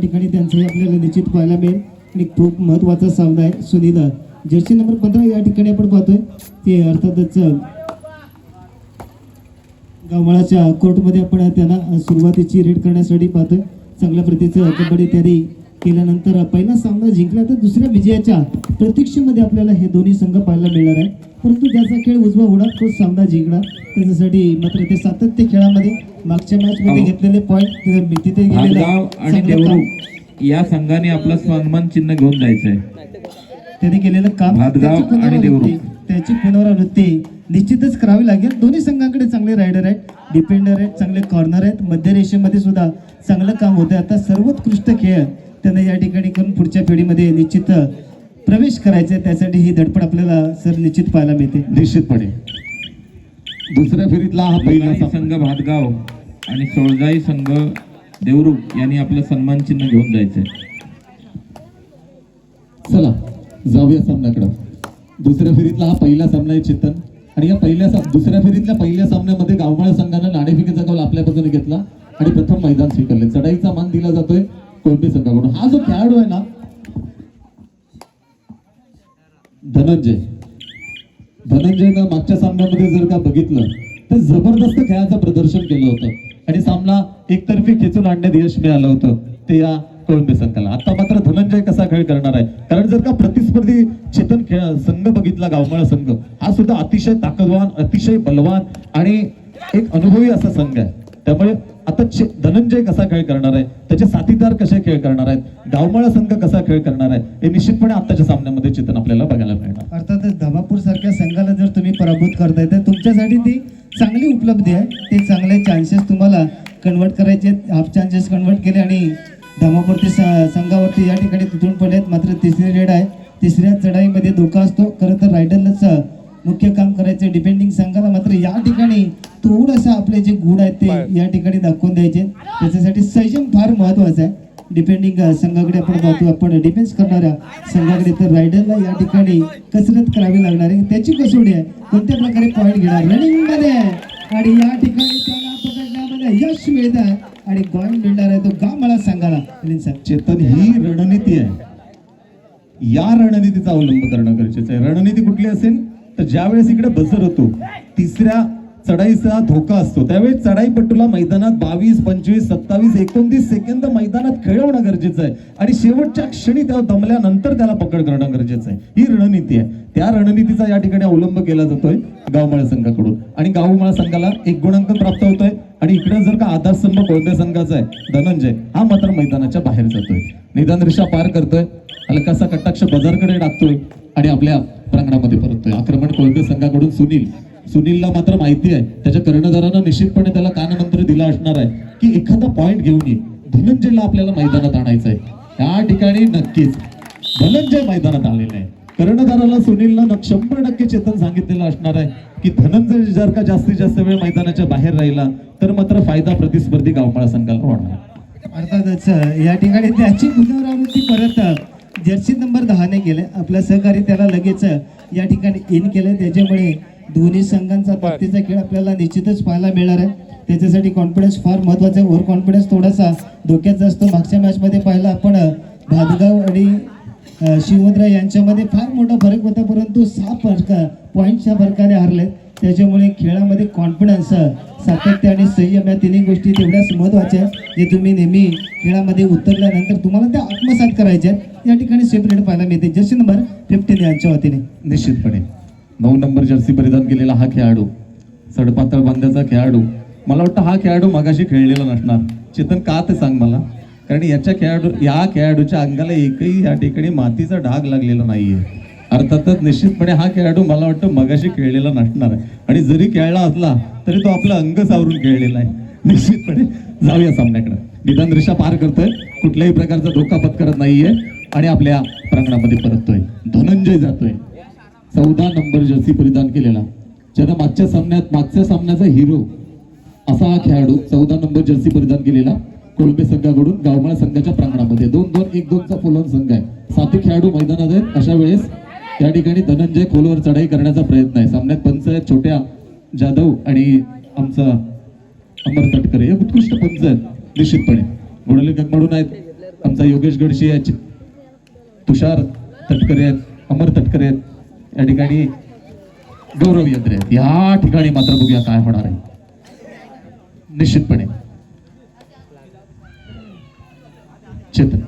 ठिकाणी त्यांचंही आपल्याला निश्चित पाहायला मिळेल आणि खूप महत्त्वाचा सामना आहे. सुनील जर्सी नंबर 15 या ठिकाणी आपण पाहतोय ते अर्थातच गावमाळाच्या कोर्टमध्ये आपण त्यांना सुरुवातीची रेड करण्यासाठी पाहतोय. चांगल्या प्रतीचं कबड्डी तयारी केल्यानंतर पहिला सामना जिंकला तर दुसऱ्या विजयाच्या प्रतीक्षेमध्ये आपल्याला हे दोन्ही संघ पाहायला मिळणार आहे. परंतु ज्याचा खेळ उजवा होणार तो सामना जिंकणार. त्याच्यासाठी मात्र ते सातत्य खेळामध्ये मागच्या मॅच मध्ये घेतलेले पॉईंट तिथे गेलेले आणि देवरूख या संघाने आपलं सन्मान चिन्ह घेऊन जायचंय. त्यांनी केलेलं काम त्याची पुनरावृत्ती निश्चितच करावी लागेल. दोन्ही संघांकडे चांगले रायडर आहेत, डिफेंडर आहेत, चांगले कॉर्नर आहेत, मध्य रेषेमध्ये सुद्धा चांगलं काम होतं. आता सर्वोत्कृष्ट खेळ त्यांना या ठिकाणी करून पुढच्या पिढीमध्ये निश्चित प्रवेश करायचा आहे. त्यासाठी ही धडपड आपल्याला सर निश्चित पाहायला मिळते. निश्चितपणे दुसऱ्या फेरीतला हा पहिला संघ भातगाव आणि सोळजाई संघ देवरूख यांनी आपलं सन्मान चिन्ह घेऊन जायचंय. चला जाऊया सामन्याकडे. दुसऱ्या फेरीतला हा पहिला सामना आहे चेतन. आणि या दुसऱ्या फेरीतल्या पहिल्या सामन्यामध्ये गावमाळा संघानं नाणेफेकीचा कौल आपल्या बाजूने घेतला आणि प्रथम मैदान स्वीकारले. चढाईचा मान दिला जातोय कोळंबे संघाकडून. हा जो खेळाडू आहे ना धनंजयनं मागच्या सामन्यामध्ये जर का बघितलं तर जबरदस्त खेळाचं प्रदर्शन केलं होतं आणि सामना एकतर्फी खेचून आणण्यात यश मिळालं होतं ते या कोळंबे संघाला. आता मात्र धनंजय कसा खेळ करणार आहे, कारण जर का प्रतिस्पर्धी चेतन खेळ संघ बघितला गावमाळा संघ हा सुद्धा अतिशय ताकदवान, अतिशय बलवान आणि एक अनुभवी असा संघ आहे. त्यामुळे आता धनंजय कसा खेळ करणार आहे, त्याचे साथीदार कसे खेळ करणार आहेत, गावमाळा संघ कसा खेळ करणार आहे हे निश्चितपणे आताच्या सामन्यामध्ये चेतन आपल्याला बघायला मिळणार. अर्थातच धामापूर सारख्या संघाला जर तुम्ही पराभूत करताय तर तुमच्यासाठी ती चांगली उपलब्धी आहे. ते चांगले चान्सेस तुम्हाला कन्वर्ट करायचे, हाफ चान्सेस कन्वर्ट केले आणि धामापूर संघावरती या ठिकाणी तुटून पडलेत. मात्र तिसरी रेड आहे, तिसऱ्या चढाईमध्ये धोका असतो. खरं तर रायडरलाच मुख्य काम करायचं डिफेंडिंग संघाला. मात्र या ठिकाणी थोडंसं आपले जे गुण आहेत ते या ठिकाणी दाखवून द्यायचे. त्याच्यासाठी संयम फार महत्वाचा आहे. डिफेंडिंग संघाकडे आपण पाहतो, आपण डिफेन्स करणाऱ्या संघाकडे तर रायडरला या ठिकाणी कसरत करावी लागणार आहे. त्याची कसोटी आहे कोणत्या प्रकारे पॉईंट घेणार रनिंग मध्ये आणि या ठिकाणी त्याला पकडण्यामध्ये यश मिळत आहे आणि पॉईंट मिळणार आहे तो गावमाळा संघाला. चेतन ही रणनीती आहे, या रणनीतीचा अवलंब करणं गरजेचं आहे. रणनीती कुठली असेल तर ज्यावेळेस इकडे बजर होतो, तिसऱ्या चढाईचा धोका असतो, त्यावेळी चढाईपट्टूला मैदानात 22, 25, 27, 29 सेकंद मैदानात खेळवणं गरजेचं आहे आणि शेवटच्या क्षणी त्या दमल्यानंतर त्याला पकड करणं गरजेचं आहे. ही रणनीती आहे. त्या रणनीतीचा या ठिकाणी अवलंब केला जातोय गावमाळा संघाकडून आणि गावमाळा संघाला 1 गुणांक प्राप्त होतोय. आणि इकडे जर का आधारस्तंभ कोळंबे संघाचा आहे धनंजय, हा मात्र मैदानाच्या बाहेर जातोय, निदान रेषा पार करतोय, हलकासा कटाक्ष बाजारकडे टाकतोय आणि आपल्या प्रांगणामध्ये परततोय. आक्रमण कोळंबे संघाकडून सुनीलला मात्र माहिती आहे, त्याच्या कर्णधारानं निश्चितपणे त्याला कानमंत्र दिला असणार आहे की एखादा पॉइंट घेऊन ये. धनंजयला आपल्याला मैदानात आणायचं आहे. या ठिकाणी नक्कीच धनंजय मैदानात आलेला आहे. कर्णधाराला सुनीलला 100% चेतन सांगितलेलं असणार आहे की धनंजय जर का जास्तीत जास्त वेळ मैदानाच्या बाहेर राहिला तर मात्र फायदा प्रतिस्पर्धी गावमाळा संघाला होणार. अर्थातच या ठिकाणी त्याची पुनरावृत्ती परत जर्सी नंबर 10 ने केले. आपल्या सहकारी त्याला लगेच या ठिकाणी इन केलं. त्याच्यामुळे दोन्ही संघांचा ताकदीचा खेळ आपल्याला निश्चितच पाहायला मिळणार आहे. त्याच्यासाठी कॉन्फिडन्स फार महत्वाचा आहे. ओव्हर कॉन्फिडन्स थोडासा धोक्याचा असतो. मागच्या मॅच मध्ये पाहिला आपण भातगाव आणि शिवमुद्रा यांच्यामध्ये फार मोठा फरक होता, परंतु 6 पॉईंटच्या फरकाने हरले. त्याच्यामुळे खेळामध्ये कॉन्फिडन्स, सातत्य आणि संयम या तिन्ही गोष्टी तेवढ्याच महत्वाच्या आहेत, जे तुम्ही नेहमी खेळामध्ये उतरल्यानंतर तुम्हाला त्या आत्मसात करायच्या आहेत. या ठिकाणी सेपरेट पाहायला मिळते जर्सी नंबर 15 यांच्या वतीने. निश्चितपणे 9 नंबर जर्सी परिधान केलेला हा खेळाडू, सडपातळ बांध्याचा खेळाडू, मला वाटतं हा खेळाडू मगाशी खेळलेला नसणार. चेतन का ते सांग मला, कारण या खेळाडूच्या अंगाला एकही या ठिकाणी मातीचा डाग लागलेला नाहीये. अर्थातच निश्चितपणे हा खेळाडू मला वाटतं मगाशी खेळलेला नसणार आहे आणि जरी खेळला असला तरी तो आपलं अंग सावरून खेळलेला आहे. निश्चितपणे जाऊया सामन्याकडे. निदान रेषा पार करतोय, कुठल्याही प्रकारचा धोका पत्करत नाहीये आणि आपल्या प्रांगणामध्ये परततोय. धनंजय जातोय 14 नंबर जर्सी परिधान केलेला, ज्याला मागच्या सामन्याचा हिरो असा हा खेळाडू 14 नंबर जर्सी परिधान केलेला कोळंबे संघाकडून गावमाळा संघाच्या प्रांगणामध्ये 2-2-1-2चा फुलॉन संघ आहे. 7 खेळाडू मैदानात आहेत. अशा वेळेस या ठिकाणी धनंजय खोलवर चढाई करण्याचा प्रयत्न आहे. सामन्यात पंच आहेत छोट्या जाधव आणि आमचा अमर तटकरे, हे उत्कृष्ट पंच आहेत. निश्चितपणे गुणले गंगमडून आहेत आमचा योगेश गडशी आहे, तुषार तटकरे आहेत, अमर तटकरे आहेत, या ठिकाणी गौरव यंत्रे आहेत. या ठिकाणी मात्र बघूया काय होणार आहे. निश्चितपणे चेतन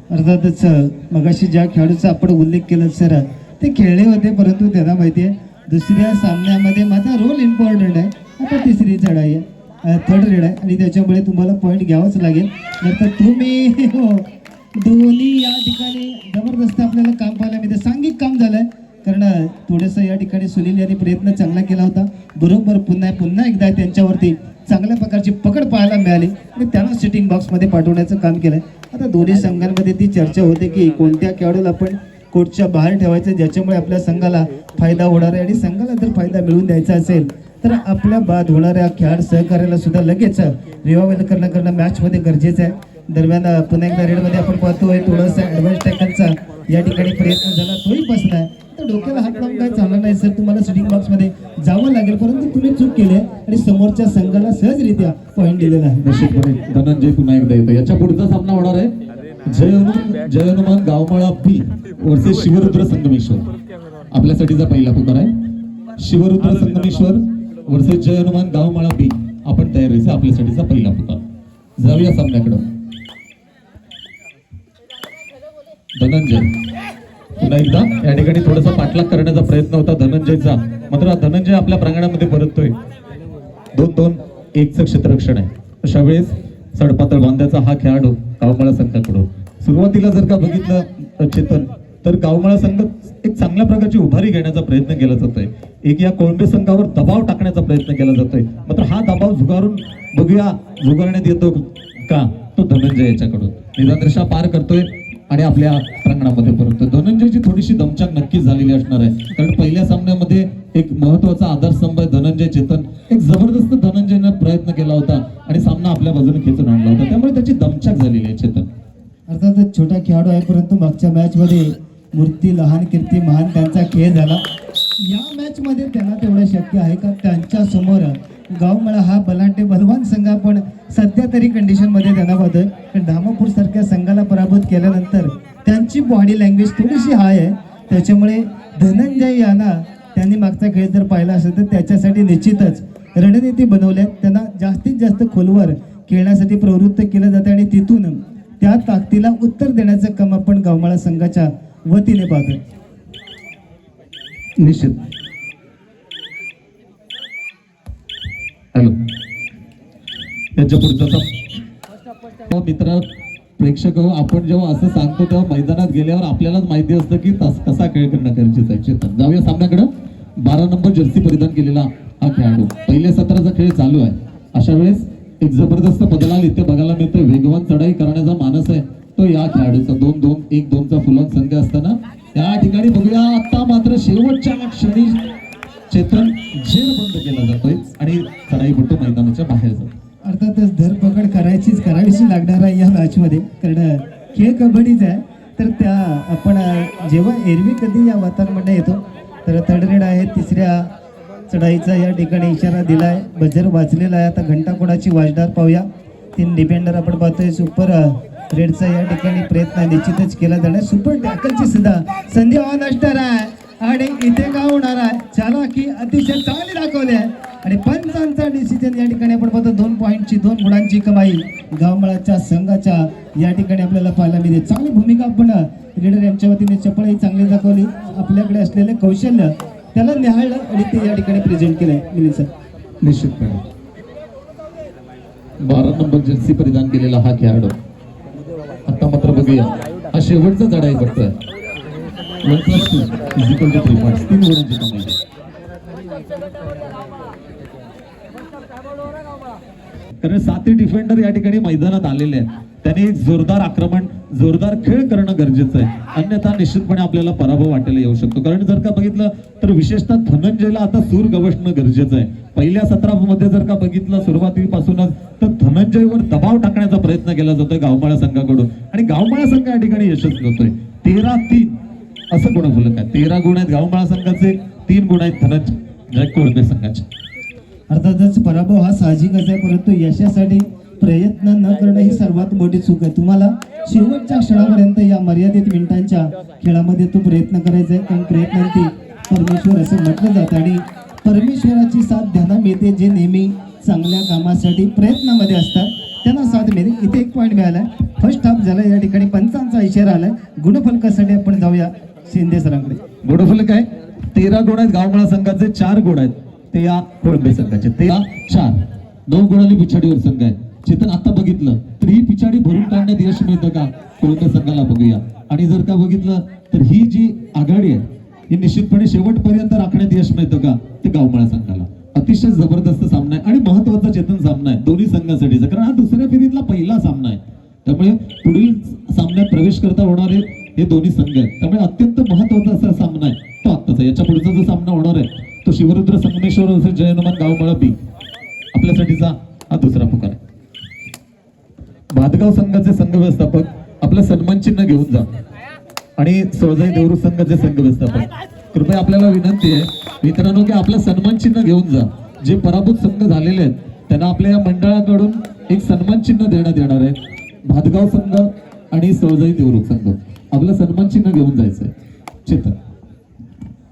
अर्थातच मगाशी ज्या खेळाडूचा आपण उल्लेख केला सर, ते खेळले होते, परंतु त्यांना माहिती आहे दुसऱ्या सामन्यामध्ये माझा रोल इम्पॉर्टंट आहे. आता तिसरी चढाई आहे, थर्ड रेड आहे आणि त्याच्यामुळे तुम्हाला पॉईंट घ्यावाच लागेल. नंतर तुम्ही दोन्ही या ठिकाणी जबरदस्त आपल्याला काम पाहायला मिळते. सांघिक काम झालंय, कारण थोडंसं या ठिकाणी सुनील यांनी प्रयत्न चांगला केला होता. बरोबर पुन्हा एकदा त्यांच्यावरती चांगल्या प्रकारची पकड पाहायला मिळाली आणि त्याला सिटिंग बॉक्समध्ये पाठवण्याचं काम केलंय. आता दोन्ही संघांमध्ये ती चर्चा होते की कोणत्या खेळाडूला आपण कोर्टच्या बाहेर ठेवायचं ज्याच्यामुळे आपल्या संघाला फायदा होणार आहे, आणि संघाला जर फायदा मिळवून द्यायचा असेल तर आपल्या बाद होणाऱ्या खेळाडू सहकार्याला सुद्धा लगेच रिवावेल करणं मॅचमध्ये गरजेचं आहे. दरम्यान पुन्हा एकदा रेडमध्ये आपण पाहतोय थोडासा ॲडव्हान्स टॅकलचा या ठिकाणी प्रयत्न झाला, तोही बसला आहे. तर डोक्याला हात लावून काय चालणार नाही सर, तुम्हाला सिटिंग बॉक्समध्ये जावं लागेल, परंतु तुम्ही चूक केली आहे आणि समोरच्या संघाला सहजरित्या पॉईंट दिलेला आहे. निश्चितपणे धनंजय पुन्हा एकदा येतो. याच्या पुढचा सामना होणार आहे जय हनुमान गावमाळा बी वर्सेस शिवरुद्र संगमेश्वर. आपल्यासाठीचा पहिला पुकार आहे शिवरुद्र संगमेश्वर वर्सेस जय हनुमान गावमाळा बी. आपण तयारीचा आपल्यासाठीचा पहिला पुकार. जाऊया सामन्याकडे. धनंजय पुन्हा एकदा या ठिकाणी थोडासा पाठलाग करण्याचा प्रयत्न होता धनंजयचा, मात्र धनंजय आपल्या प्रांगणामध्ये परततोय. 2-2-1चं क्षेत्ररक्षण आहे. अशा वेळेस सडपातळ बांध्याचा हा खेळाडू गावमाळा संघाकडून सुरुवातीला जर का बघितलं चेतन, तर गावमाळा संघ एक चांगल्या प्रकारची उभारी घेण्याचा प्रयत्न केला जातोय. एक या कोळंबे संघावर दबाव टाकण्याचा प्रयत्न केला जातोय, मात्र हा दबाव झुगारून बघूया झुगारण्यात येतो का, तो धनंजय याच्याकडून निदान रेषा पार करतोय आणि आपल्या प्रांगणामध्ये परततोय. धनंजयची थोडीशी दमछाक नक्कीच झालेली असणार आहे, कारण पहिल्या सामन्यामध्ये एक महत्वाचा आधारस्तंभ आहे धनंजय चेतन. एक जबरदस्त धनंजयनं प्रयत्न केला होता आणि सामना आपल्या बाजूने खेचून आणला होता, त्यामुळे त्याची दमछाक झालेली आहे चेतन. अर्थातच छोटा खेळाडू आहे, परंतु मागच्या मॅचमध्ये मूर्ती लहान कीर्ती महान त्यांचा खेळ झाला. या मॅचमध्ये त्यांना तेवढं शक्य आहे का त्यांच्या समोर गावमाळा हा बलाढ्य बलवान संघ आपण सध्या तरी कंडिशनमध्ये त्यांना पाहतोय, कारण धामापूर सारख्या संघाला पराभूत केल्यानंतर त्यांची बॉडी लँग्वेज थोडीशी हाय आहे. त्याच्यामुळे धनंजय यांना त्यांनी मागचा खेळ जर पाहिला असेल तर त्याच्यासाठी निश्चितच रणनीती बनवल्या, त्यांना जास्तीत जास्त खोलवर खेळण्यासाठी प्रवृत्त केलं जातं आणि तिथून त्या ताकदीला उत्तर देण्याचं काम आपण गावमाळा संघाच्या वतीने पाहतोय. निश्चित. हॅलो, त्याच्या पुढचा मित्र प्रेक्षक हो, आपण जेव्हा असं सांगतो तेव्हा मैदानात गेल्यावर आपल्यालाच माहिती असतं की कसा खेळ करणं गरजेचं आहे. चेतन, जाऊया सामन्याकडे. 12 नंबर जर्सी परिधान केलेला हा खेळाडू पहिल्या सत्राचा खेळ चालू आहे. अशा वेळेस एक जबरदस्त बदलाल इथे बघायला मिळतोय. वेगवान चढाई करण्याचा मानस आहे तो या खेळाडूचा. 2-2-1-2चा फुलॉन संघ असताना त्या ठिकाणी बघूया आता मात्र शेवटच्या क्षणी चेतन झेल बंद केला जातोय आणि चढाईपट्टू मैदानाच्या बाहेर जातो. अर्थातच धरपकड करावीशी लागणार आहे या मॅचमध्ये, कारण खेळ कबड्डीचा आहे. तर त्या आपण जेव्हा एरवी कधी या वातावरणामध्ये येतो तर थर्ड रेड आहे, तिसऱ्या चढाईचा या ठिकाणी इशारा दिला आहे, बजर वाजलेला आहे. आता घंटा कोणाची वाजणार पाहूया. 3 डिफेंडर आपण पाहतोय. सुपर रेडचा या ठिकाणी प्रयत्न निश्चितच केला जाणार. सुपर टॅकलची सुद्धा संधी ऑन असणार आहे आणि इथे काय होणार आहे, चला की अतिशय चांगली दाखवली आहे आणि पंचांचा डिसिजन या ठिकाणी आपण पाहतो. 2 पॉईंटची 2 गुणांची कमाई गावमाळाच्या संघाच्या या ठिकाणी आपल्याला पाहायला मिळते. चांगली भूमिका आपण लीडर यांच्या वतीने चपळही चांगली दाखवली. आपल्याकडे असलेले कौशल्य त्याला निहाळलं आणि ते या ठिकाणी प्रेझेंट केलंय. मिलिंद सर, निश्चितपणे 12 नंबर जर्सी परिधान केलेला हा खेळाडू आता मात्र बघूया हा शेवटचा चढाई पडतोय. 1+2 = 3 पॉईंट्स, 3 गुणांची कमाई. कारण 7 डिफेंडर या ठिकाणी मैदानात आलेले आहेत, त्यांनी एक जोरदार आक्रमण जोरदार खेळ करणं गरजेचं आहे, अन्यथा निश्चितपणे आपल्याला पराभव वाटायला येऊ शकतो. कारण जर का बघितलं तर विशेषतः धनंजयला आता सूर गवसणं गरजेचं आहे. पहिल्या सत्रामध्ये जर का बघितलं सुरुवातीपासूनच तर धनंजयवर दबाव टाकण्याचा प्रयत्न केला जातोय गावमाळा संघाकडून आणि गावमाळा संघ या ठिकाणी यशस्वी होतोय. 13-3 असं गुणफलक आहे. 13 गुण आहेत गावमाळा संघाचे, 3 गुण आहेत धनंजय कोळंबे संघाचे. अर्थातच पराभव हा साहजिकच आहे, परंतु यशासाठी प्रयत्न न करणं ही सर्वात मोठी चूक आहे. तुम्हाला शेवटच्या क्षणापर्यंत या मर्यादित मिनिटांच्या खेळामध्ये तो प्रयत्न करायचा आहे, कारण प्रयत्नांती परमेश्वर असं म्हटलं जातं आणि परमेश्वराची साथ ध्याना मिळते जे नेहमी चांगल्या कामासाठी प्रयत्नामध्ये असतात त्यांना साथ मिळते. इथे एक पॉईंट मिळाला. फर्स्ट हाफ झाला, या ठिकाणी पंचांचा इशारा आलाय. गुणफलकासाठी आपण जाऊया शिंदे सरांकडे. गुणफल काय 13 गुण आहेत गावमळा संघाचे, 4 गुण आहेत ते या कोळंबे संघाचे. 13-4 9 गुणांनी पिछाडीवर संघ आहे. चेतन आता बघितलं तर ही पिछाडी भरून काढण्यात यश मिळतं का कोळंबे संघाला, बघूया. आणि जर का बघितलं तर ही जी आघाडी आहे ही निश्चितपणे शेवटपर्यंत राखण्यात यश मिळतं का ते गावमळा संघाला. अतिशय जबरदस्त सामना आहे आणि महत्वाचा चेतन सामना आहे दोन्ही संघांसाठी, कारण हा दुसऱ्या फेरीतला पहिला सामना आहे. त्यामुळे पुढील सामन्यात प्रवेश करता होणारे हे दोन्ही संघ आहेत. त्यामुळे अत्यंत महत्वाचा असा सामना आहे तो आत्ताचा. याच्या पुढचा जो सामना होणार आहे तो शिवरुद्र संगमेश्वर असेल जय हनुमान गावमळा बी, आपल्यासाठीचा हा दुसरा पुकार आहे. भातगाव संघाचे संघ व्यवस्थापक आपलं सन्मान चिन्ह घेऊन जा आणि सोळजाई देवरुख संघाचे संघ व्यवस्थापक कृपया आपल्याला विनंती आहे मित्रांनो की आपलं सन्मान चिन्ह घेऊन जा. जे पराभूत संघ झालेले आहेत त्यांना आपल्या या मंडळाकडून एक सन्मान चिन्ह देण्यात येणार आहे. भातगाव संघ आणि सोळजाई देवरुख संघ आपलं सन्मान चिन्ह घेऊन जायचंय. चेतन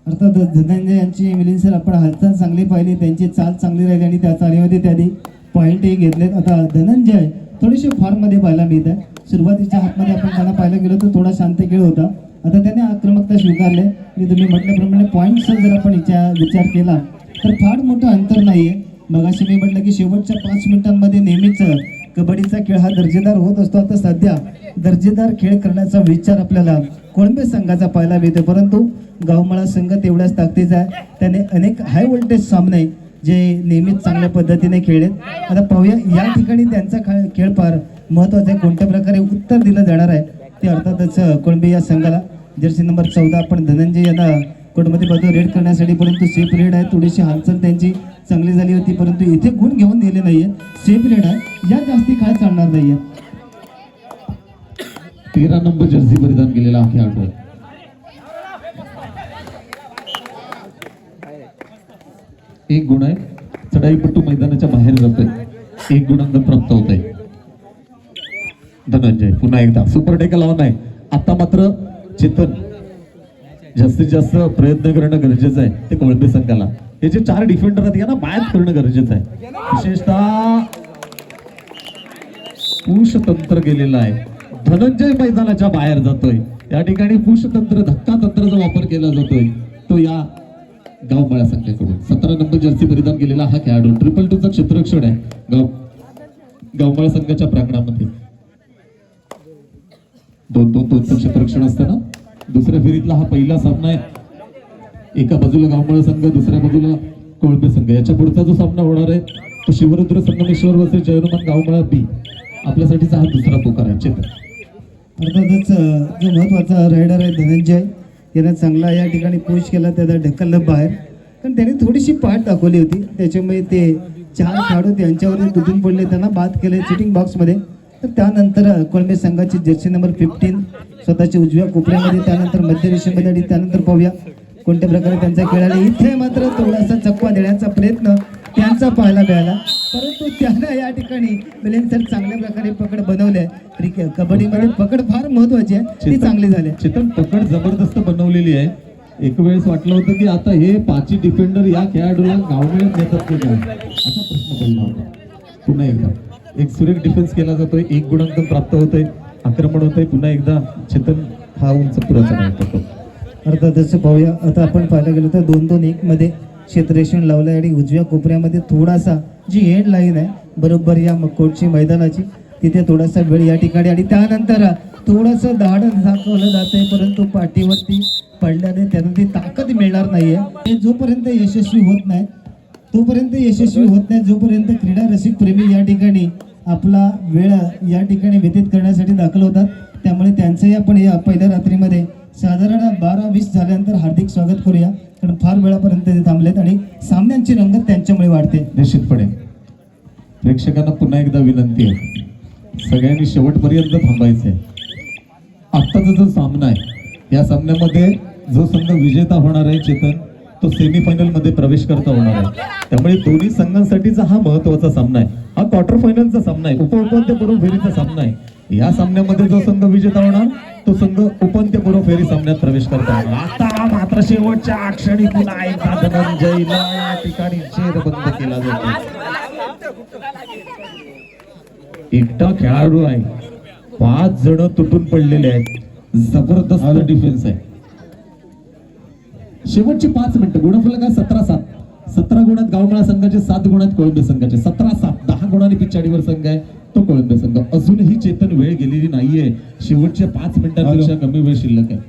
अर्थात धनंजय यांची मिलिंद सर आपण हालचाल चांगली पाहिली, त्यांची चाल चांगली राहिली आणि त्या चालीमध्ये त्यांनी पॉईंटही घेतलेत. आता धनंजय थोडीशी फॉर्ममध्ये पाहायला मिळत आहे. सुरुवातीच्या हातमध्ये आपण त्यांना पाहायला गेलो तर थोडा शांत खेळ होता, आता त्याने आक्रमकता स्वीकारले आणि तुम्ही म्हटल्याप्रमाणे पॉईंटचा जर आपण विचार केला तर फार मोठं अंतर नाहीये. मगाशी मी म्हटलं की शेवटच्या 5 मिनिटांमध्ये नेहमीच कबड्डीचा खेळ हा दर्जेदार होत असतो. आता सध्या दर्जेदार खेळ करण्याचा विचार आपल्याला कोळंबे संघाचा पाहायला मिळतो, परंतु गावमळा संघ तेवढ्याच ताकदीचा आहे. त्याने अनेक हाय व्होल्टेज सामने जे नेहमीच चांगल्या पद्धतीने खेळलेत. आता पाहूया या ठिकाणी त्यांचा खेळ फार महत्वाचा आहे. कोणत्या प्रकारे उत्तर दिलं जाणार आहे ते अर्थातच कोळंबे या संघाला. जर्सी नंबर 14 आपण धनंजय यांना कोर्टमध्ये पाहतो रेड करण्यासाठी, परंतु सेफ रेड आहे. थोडीशी हालचाल त्यांची चांगली झाली होती, परंतु इथे गुण घेऊन दिले नाहीये. सेफ रेड आहे, या जास्ती काळ चालणार नाहीये. 13 नंबर जर्सी परिधान केलेला हा खेळाडू आहे. एक गुण आहे, चढाईपट्टू मैदानाच्या बाहेर जातोय, 1 गुणांक प्राप्त होत आहे. धनंजय पुन्हा एकदा सुपर टेकल ऑन आहे. आता मात्र चेतन जास्तीत जास्त प्रयत्न करणं गरजेचं आहे ते कोळंबे संघाला. हे जे 4 डिफेंडर आहेत यांना बाद करणं गरजेचं आहे. विशेषतः पुश तंत्र गेलेलं आहे, धनंजय मैदानाच्या बाहेर जातोय. या ठिकाणी पुश तंत्र धक्का तंत्राचा वापर केला जातोय तो या गावमळा संघाकडून. 17 नंबर जर्सी परिधान केलेला हा खेळाडू 222चा क्षेत्ररक्षण आहे गावमळा संघाच्या प्रांगणामध्ये. 2-2-2चं क्षेत्ररक्षण असताना दुसऱ्या फेरीतला हा पहिला सामना आहे. एका बाजूला गावमळा संघ, दुसऱ्या बाजूला कोळंबे संघ. याच्या पुढचा जो सामना होणार आहे तो शिवरुद्र संगमेश्वर वर्सेस जय हनुमान गावमळा बी, आपल्यासाठीचा हा दुसरा पुकार आहे. चेतन अर्थातच जो महत्वाचा रायडर आहे धनंजय यानं चांगला या ठिकाणी पुश केला, त्याला ढकललं बाहेर, कारण त्याने थोडीशी पाठ दाखवली होती. त्याच्यामुळे ते 4 खेळाडू त्यांच्यावर तुटून पडले, त्यांना बाद केले चिटिंग बॉक्समध्ये. तर त्यानंतर कोळंबे संघाची जर्सी नंबर 15 स्वतःच्या उजव्या कोपऱ्यामध्ये, त्यानंतर मध्य रेषेमध्ये आणि त्यानंतर पाहूया कोणत्या प्रकारे त्यांचा खेळाला. इथे मात्र थोडासा चकवा देण्याचा प्रयत्न त्यांचा पाहायला मिळाला, परंतु त्यांना या ठिकाणी मिलिंद सर चांगल्या प्रकारे पकड बनवले. कबड्डीमध्ये पकड फार महत्वाची आहे, ती चांगली झाली. चेतन पकड जबरदस्त बनवलेली आहे. एक वेळेस वाटलं होतं की आता हे 5 डिफेंडर या खेळाडूला गावमेळ्यात नेतात की काय असा प्रश्न पडला होता. पुन्हा एकदा एक सुरेख डिफेन्स केला जातोय, 1 गुणांक प्राप्त होतोय, आक्रमण होतंय. पुन्हा एकदा चेतन हा उंच पुराचा नाही करतो. अर्थातच पाहूया आता आपण पाहायला गेलो तर 2-2-1 मध्ये क्षेत्ररक्षण लावलंय आणि उजव्या कोपऱ्यामध्ये थोडासा जी एंड लाईन आहे बरोबर या कोटची मैदानाची, तिथे थोडासा वेळ या ठिकाणी आणि त्यानंतर थोडंसं धाडस दाखवलं जातंय, परंतु पाठीवरती पडल्याने त्यांना ती ताकद मिळणार नाहीये. जोपर्यंत यशस्वी होत नाही जोपर्यंत क्रीडा रसिक प्रेमी या ठिकाणी आपला वेळ या ठिकाणी व्यतीत करण्यासाठी दाखल होतात. त्यामुळे त्यांचंही आपण या पहिल्या रात्रीमध्ये साधारण 12-20 झाल्यानंतर हार्दिक स्वागत करूया, कारण फार वेळापर्यंत ते थांबलेत आणि सामन्यांची रंगत त्यांच्यामुळे वाढते. निश्चितपणे प्रेक्षकांना पुन्हा एकदा विनंती आहे, सगळ्यांनी शेवटपर्यंत थांबायचंय. आत्ताचा जो सामना आहे या सामन्यामध्ये जो संघ विजेता होणार आहे चेतन, तो सेमीफायनल मध्ये प्रवेश करता होणार आहे. त्यामुळे दोन्ही संघांसाठीचा हा महत्वाचा सामना आहे. हा क्वार्टर फायनलचा सामना आहे, उपउपांत्यपूर्व फेरीचा सामना आहे. या सामन्यामध्ये जो संघ विजेता होणार तो संघ उपांत्यपूर्व फेरी सामन्यात प्रवेश करतात. आता मात्र शेवटच्या क्षणी पुन्हा एकदा धनंजयला या ठिकाणी जेरबंद केला जातो. एकटा खेळाडू आहे, 5 जण तुटून पडलेले आहेत. जबरदस्त डिफेन्स आहे. शेवटची 5 मिनिटं. गुणफलक आहे 17-7. 17 गुणात गावमळा संघाचे, 7 गुणात कोळंबे संघाचे. 17-7. 10 गुणांनी पिछाडीवर संघ आहे तो कोळंबे संघ. अजूनही चेतन वेळ गेलेली नाहीये. शेवटच्या 5 मिनिटांपेक्षा कमी वेळ शिल्लक आहे.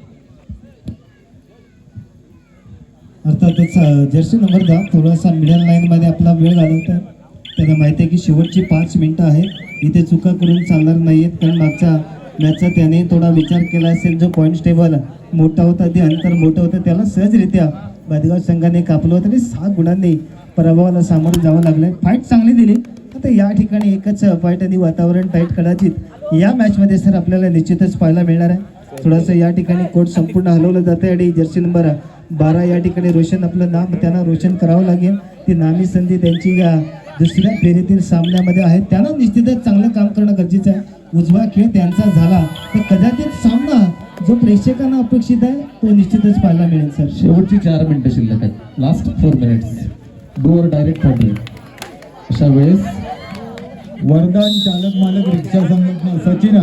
अर्थातच जर्सी नंबर 10 थोडासा मिडल लाईन मध्ये आपला वेळ घालवतात. त्यांना माहिती आहे की शेवटची 5 मिनिटं आहेत. इथे चुका करून चालणार नाहीयेत, कारण मागच्या मॅचचा त्याने थोडा विचार केला असेल. जो पॉईंट्स टेबल मोठा होता, ते अंतर मोठं होतं, त्याला सहजरित्या बादगाव संघाने कापलं होतं आणि 6 गुणांनी पराभवाला सामोरं जावं लागलं. फाईट चांगली दिली. आता या ठिकाणी एकच फाईट आणि वातावरण टाईट कदाचित या मॅचमध्ये सर आपल्याला निश्चितच पाहायला मिळणार आहे. थोडंसं या ठिकाणी कोर्ट संपूर्ण हलवलं जातं आणि जर्सी नंबर 12 या ठिकाणी रोशन आपलं नाम त्यांना रोशन करावं लागेल. ती नामी संधी त्यांची या दुसऱ्या फेरीतील सामन्यामध्ये आहे. त्यांना निश्चितच चांगलं काम करणं गरजेचं आहे. उजवा खेळ त्यांचा झाला तर कदाचित सामना जो प्रेक्षकांना अपेक्षित आहे तो निश्चितच पाहायला मिळेल सर. शेवटची 4 मिनिटं शिल्लक आहेत. Last 4 minutes. Door direct forty. अशा वेळेस वरदान चालक मालक रिक्षा संघटना सचिन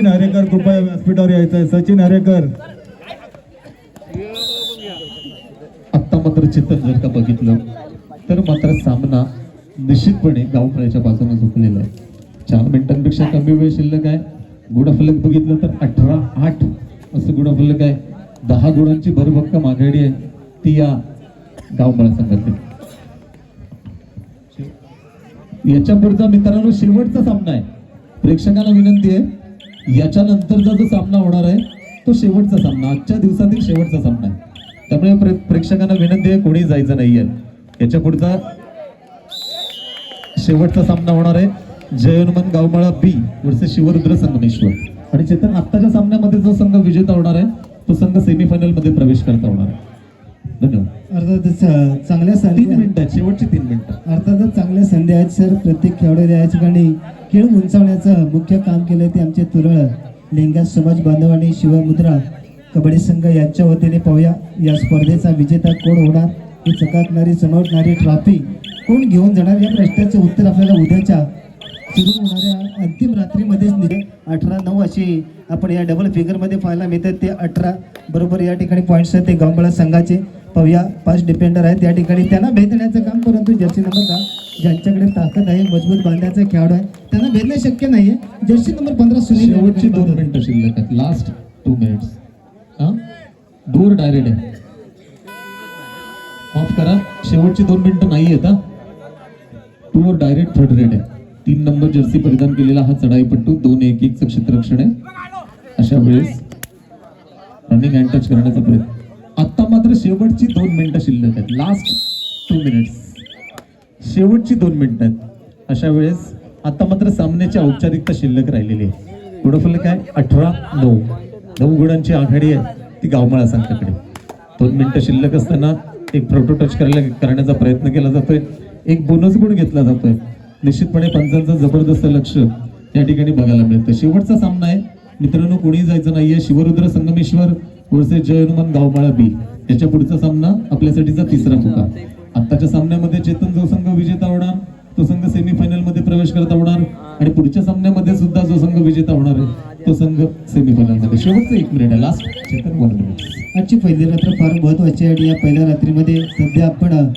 हरेकर कृपया व्यासपीठावर यायचं आहे. सचिन हरेकर. आत्ता मात्र चेतन जर का बघितलं तर मात्र सामना निश्चितपणे गावमळ्याच्या बाजूने झुकलेला आहे. 4 मिनिटांपेक्षा कमी वेळ शिल्लक आहे. गुणफलक बघितलं तर 18-8 असं गुणफलक आहे. 10 गुणांची भरभक्कम आघाडी आहे ती या गावमळा संघातली. याच्या पुढचा मित्रांनो शेवटचा सामना आहे. प्रेक्षकांना विनंती आहे, याच्यानंतरचा जो सामना होणार आहे तो शेवटचा सामना, आजच्या दिवसातील शेवटचा सामना आहे. त्यामुळे प्रेक्षकांना विनंती आहे, कोणी जायचं नाहीये. याच्या पुढचा शेवटचा सामना होणार आहे जयहनुमान गावमाळा बी वर्सेस शिवरुद्र संगमेश्वर. आणि चेतन आत्ताच्या सामन्यामध्ये जो संघ विजेता होणार आहे तो संघ सेमीफायनल मध्ये प्रवेश करता होणार आहे. धन्यवाद. अर्थातच चांगल्या 3 संधी मिनिटं आहेत, शेवटची 3 मिनिटं. अर्थातच चांगल्या संधी आहेत सर. प्रत्येक खेळाडू या ठिकाणी खेळ उंचावण्याचं मुख्य काम केलं ते आमचे तुरळ लिंगायत समाज बांधव आणि शिवमुद्रा कबड्डी संघ यांच्या वतीने. पाहूया या स्पर्धेचा विजेता कोण होणार, ही चकाकणारी चमकणारी ट्रॉफी कोण घेऊन जाणार, या प्रश्नाचं उत्तर आपल्याला उद्याच्या सुरू होणाऱ्या अंतिम रात्रीमध्येच 18-9 अशी आपण या डबल फिगरमध्ये पाहायला मिळतात. ते 18 बरोबर या ठिकाणी पॉईंट्स आहेत ते गावमळा संघाचे. पाहूया 5 डिफेंडर आहेत या ठिकाणी, त्यांना भेद देण्याचं काम. परंतु जर्सी नंबर 10 ज्यांच्याकडे ताकद आहे, मजबूत बांधण्याचा खेळाडू आहे, त्यांना भेदणं शक्य नाहीये. जर्सी नंबर 15 सुनील शेवटची 2 मिनिटं शिल्लक आहेत. Last 2 minutes. डोर डायरेक्ट आहे. माफ करा, शेवटची 2 मिनिटं नाही आहेत. डोर डायरेक्ट थर्ड रेड आहे. 3 नंबर जर्सी परिधान केलेला हा चढाईपट्टू 2-1-1 क्षेत्ररक्षण आहे. अशा वेळेस रनिंग हँड टच करण्याचा प्रयत्न. आता मात्र शेवटची 2 मिनिटं शिल्लक आहेत. Last 2 minutes. शेवटची 2 मिनिटं आहेत. अशा वेळेस आता मात्र सामन्याची औपचारिकता शिल्लक राहिलेली आहे. गुणफलक आहे 18-9. 9 गुणांची आघाडी आहे ती गावमाळा संघाकडे. 2 मिनिटं शिल्लक असताना एक प्रोटो टच करण्याचा प्रयत्न केला जातोय. एक बोनस गुण घेतला जातोय. निश्चितपणे पंचांचं जबरदस्त लक्ष या ठिकाणी बघायला मिळतं. शेवटचा सामना आहे मित्रांनो, कोणी जायचं नाहीये. शिवरुद्र संगमेश्वर वर्सेस जयहनुमान गावमाळा बी. याच्या पुढचा सामना आपल्यासाठीचा 3रा पुकार. आत्ताच्या सामन्यामध्ये चेतन जो संघ विजेता होणार तो संघ सेमीफायनल मध्ये प्रवेश करता होणार आणि पुढच्या सामन्यामध्ये सुद्धा जो संघ विजेता होणार आहे तो संघ सेमीफायनल मध्ये. शेवटचं 1 मिनिट आहे. Last Chetan 1 minute. आजची पहिली रात्र फार महत्वाची आहे आणि या पहिल्या रात्रीमध्ये सध्या आपण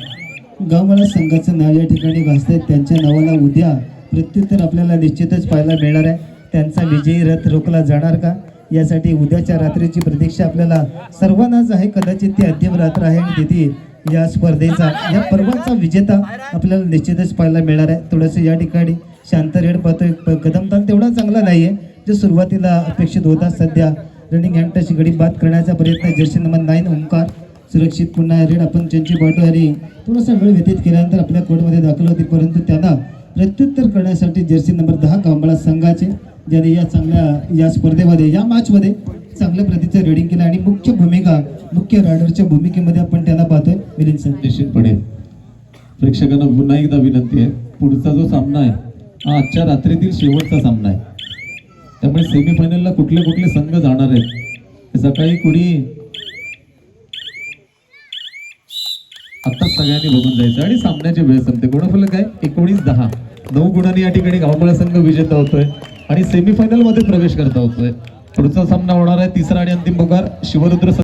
गावमाळा संघाचं नाव या ठिकाणी घासतात. त्यांच्या नावाला उद्या प्रत्युत्तर आपल्याला निश्चितच पाहायला मिळणार आहे. त्यांचा विजयी रथ रोखला जाणार का, यासाठी उद्याच्या रात्रीची प्रतीक्षा आपल्याला सर्वांनाच आहे. कदाचित ती अंतिम रात्र आहे आणि तिथे या स्पर्धेचा, या पर्वाचा विजेता आपल्याला निश्चितच पाहायला मिळणार आहे. थोडंसं या ठिकाणी शांत रेड पाहतोय. कदमतान तेवढा चांगला नाही आहे जो सुरुवातीला अपेक्षित होता. सध्या रनिंग हँडची गडी बाद करण्याचा प्रयत्न. जर्सी नंबर 9 ओंकार सुरक्षित पुन्हा रेड आपण त्यांची पाहतोय आणि थोडासा वेळ व्यतीत केल्यानंतर आपल्या कोर्टमध्ये दाखल होती. परंतु त्यांना प्रत्युत्तर करण्यासाठी जर्सी नंबर 10 गावमाळा संघाचे, ज्याने या चांगल्या या स्पर्धेमध्ये, या मॅचमध्ये चांगल्या प्रतीचं रिडिंग केलं आणि मुख्य रायडरच्या भूमिकेमध्ये आपण त्यांना पाहतोय. मिलिंद सर. निश्चितपणे प्रेक्षकांना पुन्हा एकदा विनंती आहे, पुढचा जो सामना आहे हा आजच्या रात्रीतील शेवटचा सामना आहे. त्यामुळे सेमीफायनलला कुठले कुठले संघ जाणार आहेत हे सकाळी कुणी आत्ताच सगळ्यांनी बघून जायचं आणि सामन्याची वेळ संपते. गुणफलक आहे 19-10. 9 गुणांनी या ठिकाणी गावमळा संघ विजेता होतोय आणि सेमीफायनल मध्ये प्रवेश करता होतोय. पुढचा सामना होणार आहे तिसरा आणि अंतिम पुकार शिवरुद्र